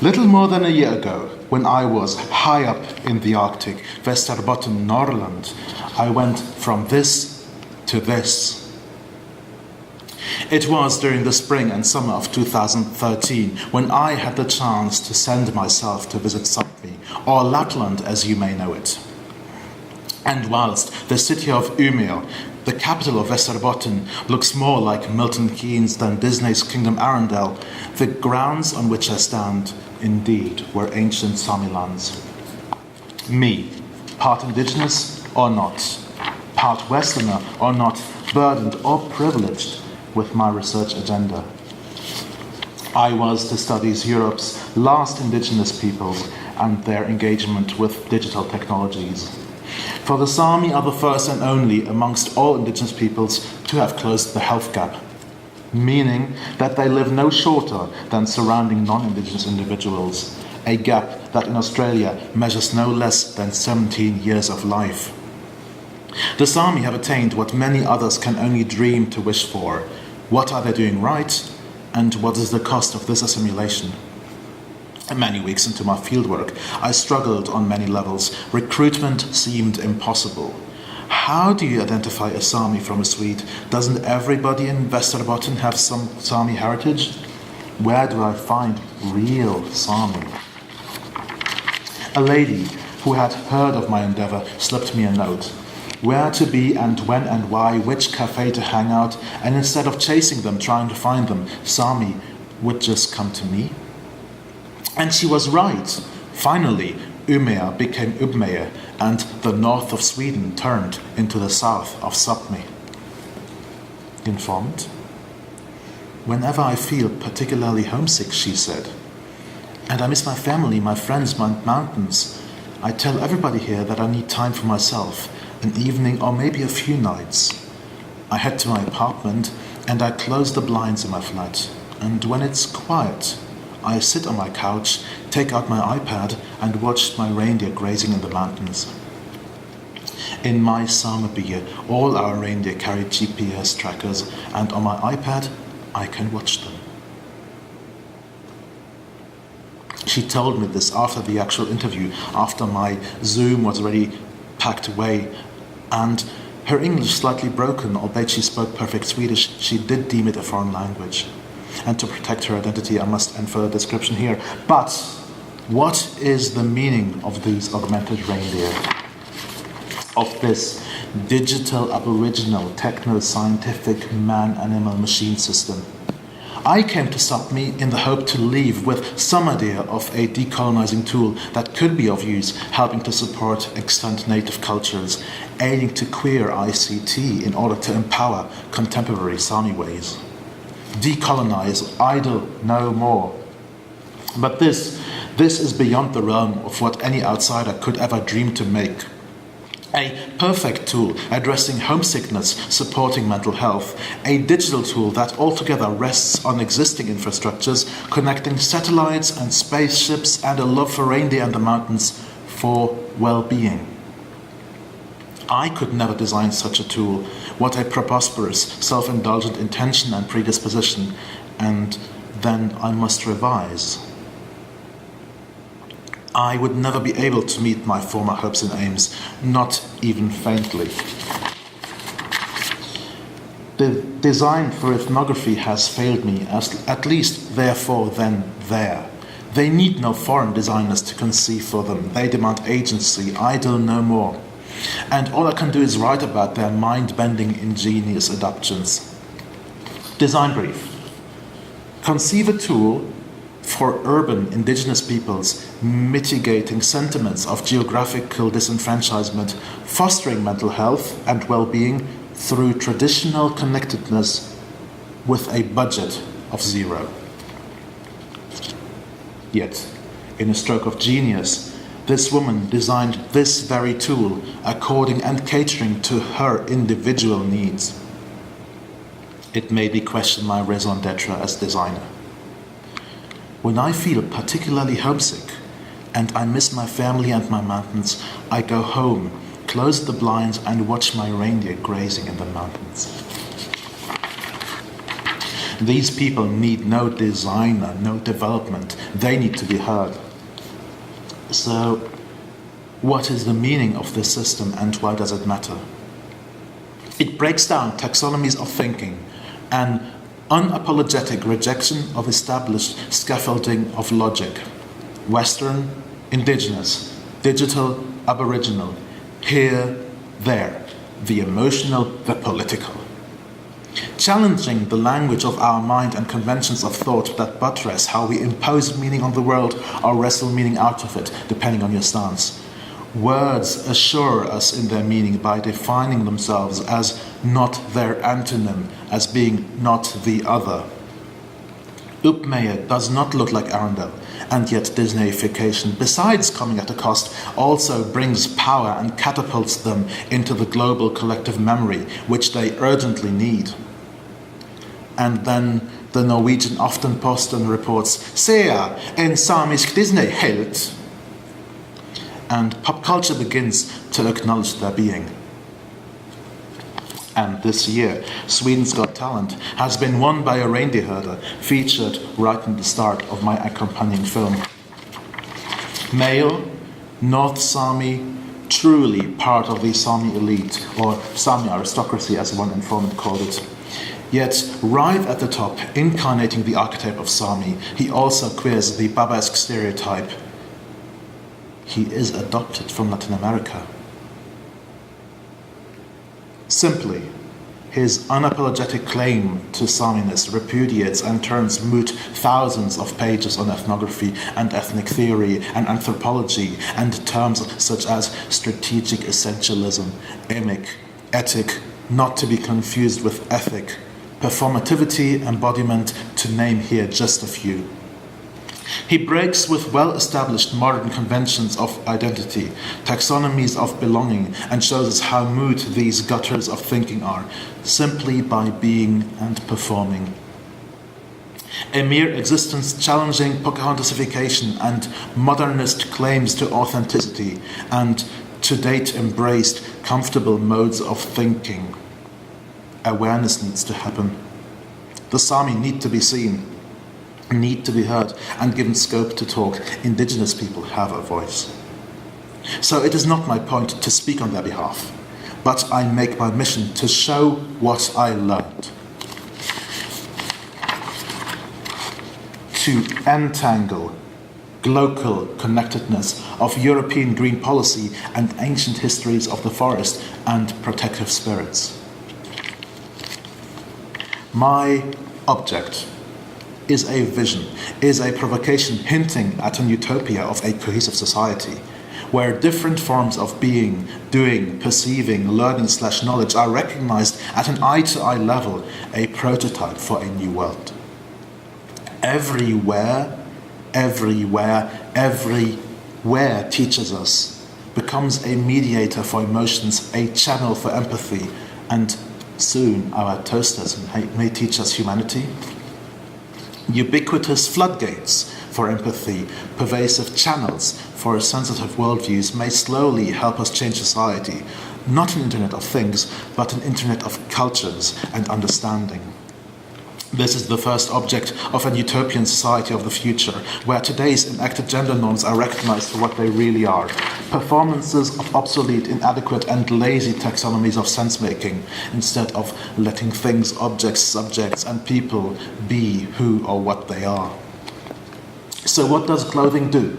Little more than a year ago, when I was high up in the Arctic, Västerbotten, Norrland, I went from this to this. It was during the spring and summer of 2013 when I had the chance to send myself to visit Sapmi, or Lapland as you may know it. And whilst the city of Umeå, the capital of Västerbotten, looks more like Milton Keynes than Disney's Kingdom Arundel, the grounds on which I stand, indeed, were ancient Sami lands. Me, part indigenous or not, part Westerner or not, burdened or privileged with my research agenda. I was to study Europe's last indigenous peoples and their engagement with digital technologies. For the Sami are the first and only amongst all indigenous peoples to have closed the health gap, meaning that they live no shorter than surrounding non-indigenous individuals, a gap that in Australia measures no less than 17 years of life. The Sami have attained what many others can only dream to wish for. What are they doing right, and what is the cost of this assimilation? Many weeks into my fieldwork, I struggled on many levels. Recruitment seemed impossible. How do you identify a Sami from a Swede? Doesn't everybody in Västerbotten have some Sami heritage? Where do I find real Sami? A lady who had heard of my endeavor slipped me a note. Where to be and when and why, which cafe to hang out, and instead of chasing them, trying to find them, Sami would just come to me. And she was right. Finally, Umeå became Umeå, and the north of Sweden turned into the south of Sapmi. Informed? Whenever I feel particularly homesick, she said, and I miss my family, my friends, my mountains, I tell everybody here that I need time for myself, an evening or maybe a few nights. I head to my apartment and I close the blinds in my flat, and when it's quiet, I sit on my couch, take out my iPad and watch my reindeer grazing in the mountains. In my sameby, all our reindeer carry GPS trackers, and on my iPad, I can watch them. She told me this after the actual interview, after my Zoom was already packed away, and her English slightly broken, albeit she spoke perfect Swedish, she did deem it a foreign language. And to protect her identity, I must end further description here. But what is the meaning of these augmented reindeer? Of this digital, aboriginal, techno-scientific man-animal-machine system? I came to Sapmi in the hope to leave with some idea of a decolonizing tool that could be of use, helping to support extant native cultures, aiding to queer ICT in order to empower contemporary Sami ways. Decolonize, idle no more. But this is beyond the realm of what any outsider could ever dream to make. A perfect tool addressing homesickness, supporting mental health, a digital tool that altogether rests on existing infrastructures, connecting satellites and spaceships, and a love for reindeer and the mountains for well-being. I could never design such a tool. What a preposterous, self-indulgent intention and predisposition, and then I must revise. I would never be able to meet my former hopes and aims, not even faintly. The design for ethnography has failed me, at least therefore then there. They need no foreign designers to conceive for them. They demand agency, idle no more. And all I can do is write about their mind-bending, ingenious adaptations. Design brief. Conceive a tool for urban indigenous peoples, mitigating sentiments of geographical disenfranchisement, fostering mental health and well-being through traditional connectedness with a budget of zero. Yet, in a stroke of genius, this woman designed this very tool according and catering to her individual needs. It made me question my raison d'etre as designer. When I feel particularly homesick and I miss my family and my mountains, I go home, close the blinds and watch my reindeer grazing in the mountains. These people need no designer, no development. They need to be heard. So, what is the meaning of this system and why does it matter? It breaks down taxonomies of thinking, an unapologetic rejection of established scaffolding of logic. Western, indigenous, digital, aboriginal, here, there, the emotional, the political. Challenging the language of our mind and conventions of thought that buttress how we impose meaning on the world or wrestle meaning out of it, depending on your stance. Words assure us in their meaning by defining themselves as not their antonym, as being not the other. Upmeyer does not look like Arundel, and yet Disneyification, besides coming at a cost, also brings power and catapults them into the global collective memory, which they urgently need. And then the Norwegian Aftenposten reports, "Sea en samisk Disney helt." And pop culture begins to acknowledge their being. And this year, Sweden's Got Talent has been won by a reindeer herder, featured right in the start of my accompanying film. Male, North Sami, truly part of the Sami elite, or Sami aristocracy as one informant called it. Yet, right at the top, incarnating the archetype of Sami, he also queers the Babesque stereotype. He is adopted from Latin America. Simply, his unapologetic claim to Saminess repudiates and turns moot thousands of pages on ethnography and ethnic theory and anthropology and terms such as strategic essentialism, emic, ethic, not to be confused with ethic, performativity, embodiment, to name here just a few. He breaks with well-established modern conventions of identity, taxonomies of belonging, and shows us how moot these gutters of thinking are, simply by being and performing. A mere existence challenging Pocahontassification and modernist claims to authenticity, and to date embraced comfortable modes of thinking. Awareness needs to happen. The Sami need to be seen, need to be heard, and given scope to talk. Indigenous people have a voice. So it is not my point to speak on their behalf, but I make my mission to show what I learned. To entangle global connectedness of European green policy and ancient histories of the forest and protective spirits. My object is a vision, is a provocation hinting at an utopia of a cohesive society, where different forms of being, doing, perceiving, learning/knowledge are recognized at an eye-to-eye level, a prototype for a new world. Everywhere teaches us, becomes a mediator for emotions, a channel for empathy, and soon our toasters may teach us humanity. Ubiquitous floodgates for empathy, pervasive channels for sensitive worldviews may slowly help us change society. Not an internet of things, but an internet of cultures and understanding. This is the first object of an utopian society of the future, where today's enacted gender norms are recognized for what they really are. Performances of obsolete, inadequate, and lazy taxonomies of sense-making, instead of letting things, objects, subjects, and people be who or what they are. So what does clothing do?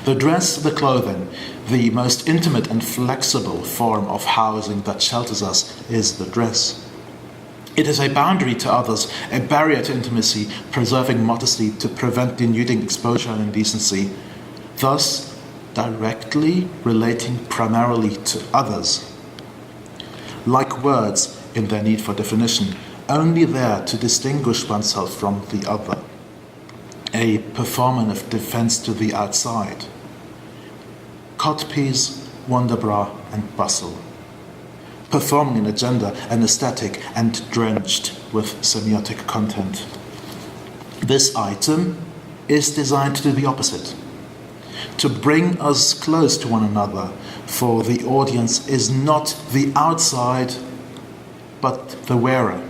The dress, the clothing, the most intimate and flexible form of housing that shelters us is the dress. It is a boundary to others, a barrier to intimacy, preserving modesty to prevent denuding exposure and indecency, thus directly relating primarily to others. Like words in their need for definition, only there to distinguish oneself from the other. A performative defense to the outside. Codpiece, wonderbra, and bustle. Performing an agenda, an aesthetic, and drenched with semiotic content. This item is designed to do the opposite, to bring us close to one another, for the audience is not the outside, but the wearer.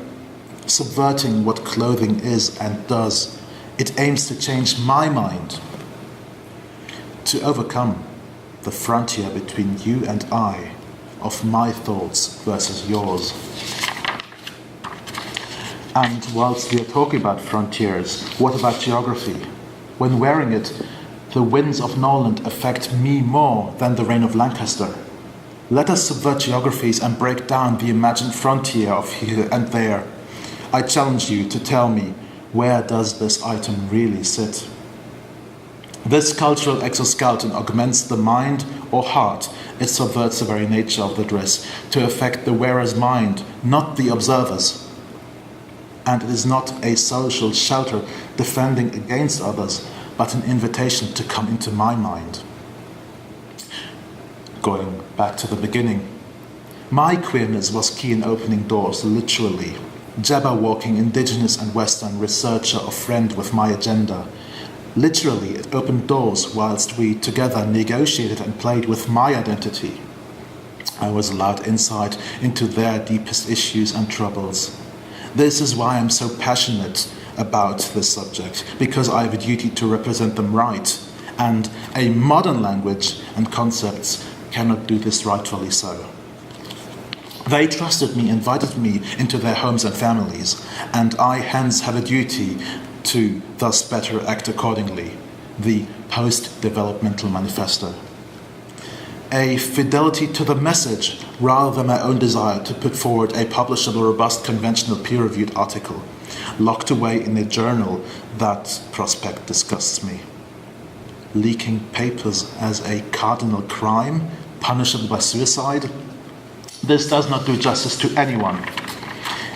subverting what clothing is and does. It aims to change my mind, to overcome the frontier between you and I, of my thoughts versus yours. And whilst we are talking about frontiers, what about geography? When wearing it, the winds of Norland affect me more than the rain of Lancaster. Let us subvert geographies and break down the imagined frontier of here and there. I challenge you to tell me, where does this item really sit? This cultural exoskeleton augments the mind or heart. It subverts the very nature of the dress to affect the wearer's mind, not the observer's. And it is not a social shelter defending against others, but an invitation to come into my mind. Going back to the beginning, my queerness was key in opening doors, literally. Jabberwalking indigenous and Western researcher or friend with my agenda. Literally, it opened doors whilst we together negotiated and played with my identity. I was allowed insight into their deepest issues and troubles. This is why I'm so passionate about this subject, because I have a duty to represent them right, and a modern language and concepts cannot do this rightfully so. They trusted me, invited me into their homes and families, and I hence have a duty to thus better act accordingly. The Post-Developmental Manifesto. A fidelity to the message rather than my own desire to put forward a publishable, robust, conventional, peer-reviewed article, locked away in a journal. That prospect disgusts me. Leaking papers as a cardinal crime, punishable by suicide? This does not do justice to anyone.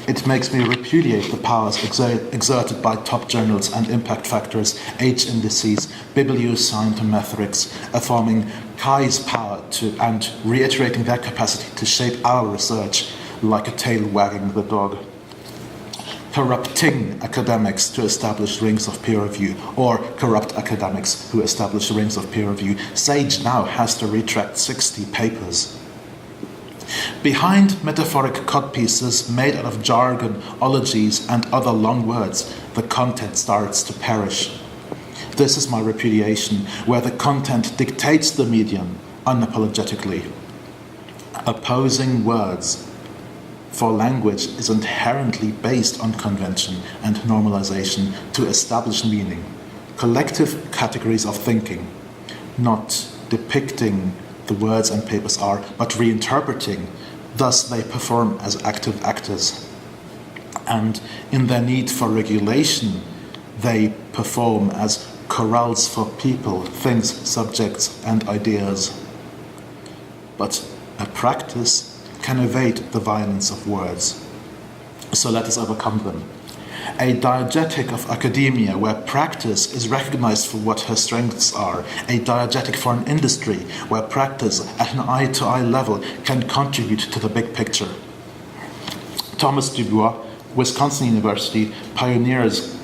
It makes me repudiate the powers exerted by top journals and impact factors, age indices, biblioscientometrics, affirming Chi's power to and reiterating their capacity to shape our research like a tail wagging the dog. Corrupting academics to establish rings of peer review, or corrupt academics who establish rings of peer review. Sage now has to retract 60 papers. Behind metaphoric codpieces made out of jargon, ologies, and other long words, the content starts to perish. This is my repudiation, where the content dictates the medium unapologetically. Opposing words, for language is inherently based on convention and normalization to establish meaning, collective categories of thinking, not depicting the words and papers are, but reinterpreting. Thus they perform as active actors. And in their need for regulation, they perform as corrals for people, things, subjects, and ideas. But a practice can evade the violence of words. So let us overcome them. A diegetic of academia where practice is recognized for what her strengths are. A diegetic for an industry where practice at an eye-to-eye level can contribute to the big picture. Thomas Dubois, Wisconsin University, pioneers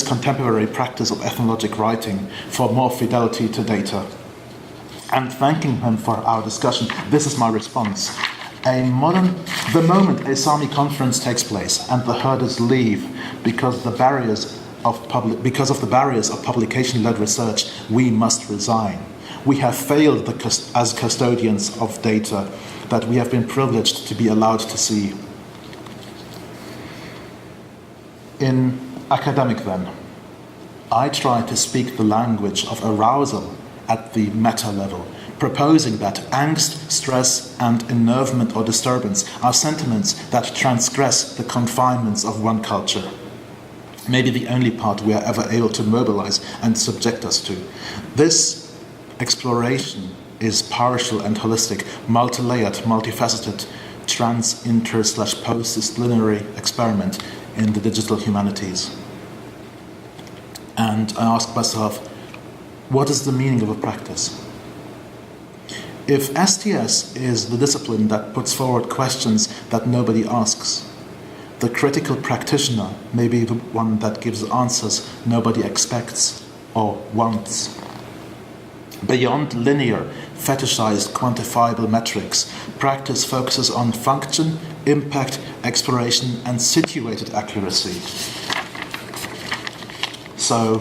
contemporary practice of ethnologic writing for more fidelity to data. And thanking him for our discussion, this is my response. The moment a Sami conference takes place and the herders leave because of the barriers of publication-led research, we must resign. We have failed as custodians of data that we have been privileged to be allowed to see. In academic then, I try to speak the language of arousal at the meta level, proposing that angst, stress, and enervement or disturbance are sentiments that transgress the confinements of one culture. Maybe the only part we are ever able to mobilize and subject us to. This exploration is partial and holistic, multi-layered, multifaceted, trans-inter/post-disciplinary experiment in the digital humanities. And I ask myself, what is the meaning of a practice? If STS is the discipline that puts forward questions that nobody asks, the critical practitioner may be the one that gives answers nobody expects or wants. Beyond linear, fetishized, quantifiable metrics, practice focuses on function, impact, exploration, and situated accuracy. So,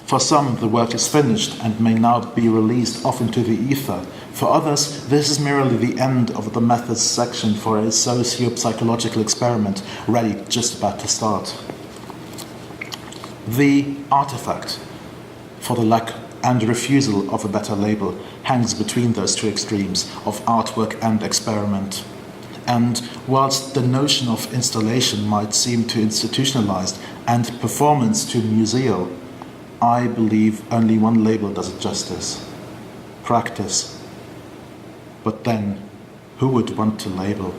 for some, the work is finished and may now be released off into the ether. For others, this is merely the end of the methods section for a socio-psychological experiment ready just about to start. The artifact, for the lack and refusal of a better label, hangs between those two extremes of artwork and experiment. And whilst the notion of installation might seem too institutionalized and performance too museal, I believe only one label does it justice: practice. But then, who would want to label?